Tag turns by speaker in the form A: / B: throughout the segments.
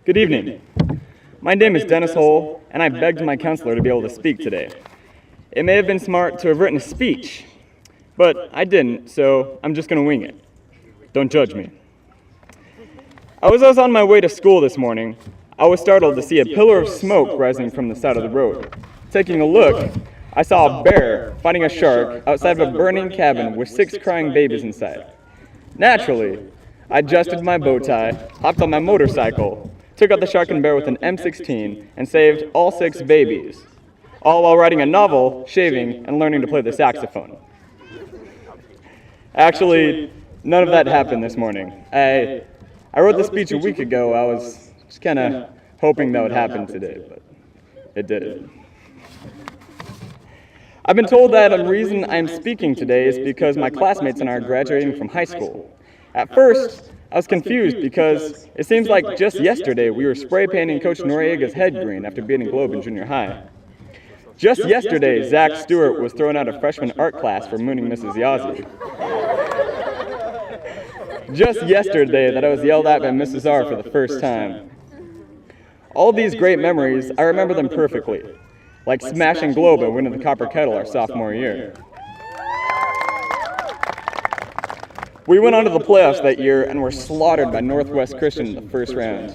A: Good evening. My name is Dennis Hull, and I begged my counselor to be able to speak today. It may have been smart to have written a speech, but I didn't, so I'm just going to wing it. Don't judge me. As I was on my way to school this morning, I was startled to see a pillar of smoke rising from the side of the road. Taking a look, I saw a bear fighting a shark outside of a burning cabin with 6 crying babies inside. Naturally, I adjusted my bow tie, hopped on my motorcycle, took out the shark and bear with an M16, and saved all 6 babies, all while writing a novel, shaving, and learning to play the saxophone. Actually, none of that happened this morning. I wrote the speech a week ago. I was just kind of hoping that would happen today, but it didn't. I've been told that the reason I'm speaking today is because my classmates and I are graduating from high school. At first, I was confused because it seems like just yesterday we were spray painting Coach Noriega's head green after beating Globe in junior high. Just yesterday, Zach Stewart was throwing out a freshman art class for mooning Mrs. Yazzie. Just yesterday that I was yelled at by Mrs. R for the first time. All these great memories, I remember them perfectly, like smashing Globe and winning the Copper Kettle our sophomore year. We went on to the playoffs that year and were slaughtered by Northwest Christian in the first round.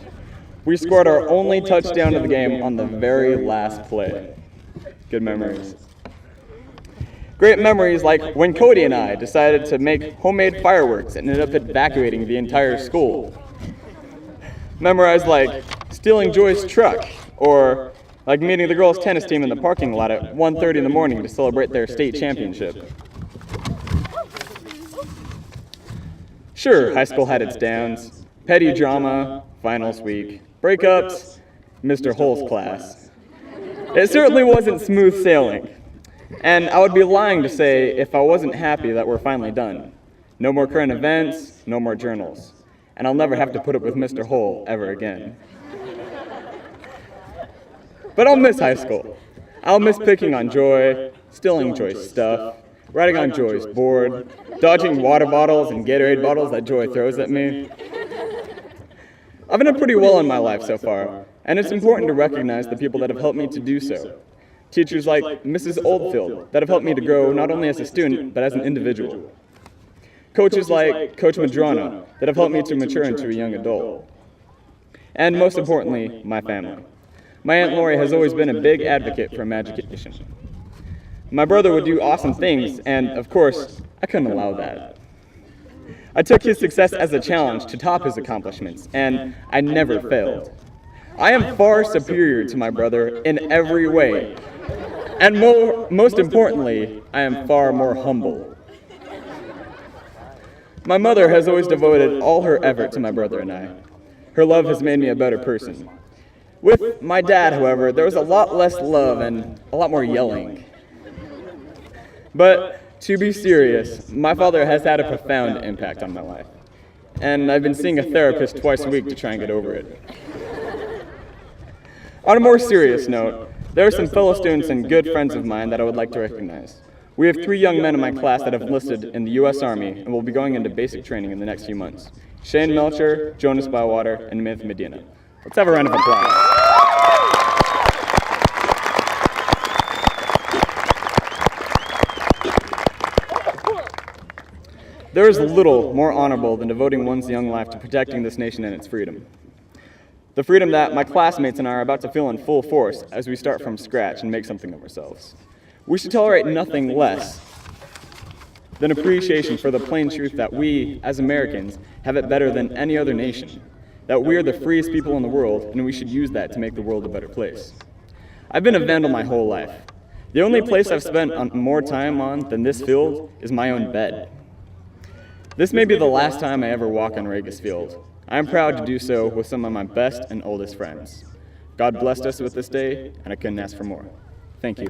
A: We scored our only touchdown of the game on the very last play. Good memories. Great memories like when Cody and I decided to make homemade fireworks and ended up evacuating the entire school. Memories like stealing Joy's truck, or like meeting the girls' tennis team in the parking lot at 1:30 in the morning to celebrate their state championship. Sure, high school had its downs, petty drama, finals week, breakups, Mr. Hull's class. It certainly wasn't smooth sailing, and I would be lying to say if I wasn't happy that we're finally done. No more current events, no more journals, and I'll never have to put up with Mr. Hull ever again. But I'll miss high school. I'll miss picking on Joy, stealing Joy's stuff, riding on Joy's board, dodging water bottles and Gatorade bottles that Joy throws at me. I've done pretty well in my life so far, and it's important to recognize the people that have helped me to do so. Teachers like Mrs. Oldfield that have helped me to grow not only as a student, but as an individual. Coaches like Coach Madrano that have helped me to mature into a young adult. And most importantly, my family. My Aunt Lori has always been a big advocate for education. My brother would do awesome things, and of course, I couldn't allow that. I took his success as a challenge to top his accomplishments, and I never failed. I am far superior to my brother in every way, and most importantly, I am far more humble. My mother has always devoted all her effort to my brother and I. Her love has made me a better person. With my dad, however, there was a lot less love and a lot more yelling. But to be serious, my father has had a profound impact on my life, and I've been seeing a therapist twice a week to try and get over it. On a more serious note, there are some fellow students and good friends of mine that I would like to recognize. We have 3 young men in my class that have enlisted in the U.S. Army and will be going into basic training in the next few months. Shane Melcher, Jonas Bywater, and Myth Medina. Let's have a round of applause. There is little more honorable than devoting one's young life to protecting this nation and its freedom. The freedom that my classmates and I are about to feel in full force as we start from scratch and make something of ourselves. We should tolerate nothing less than appreciation for the plain truth that we, as Americans, have it better than any other nation, that we are the freest people in the world, and we should use that to make the world a better place. I've been a vandal my whole life. The only place I've spent more time on than this field is my own bed. This may be the last time I ever walk on Regis Field. I am proud to do so with some of my best and oldest friends. God blessed us with this day, and I couldn't ask for more. Thank you.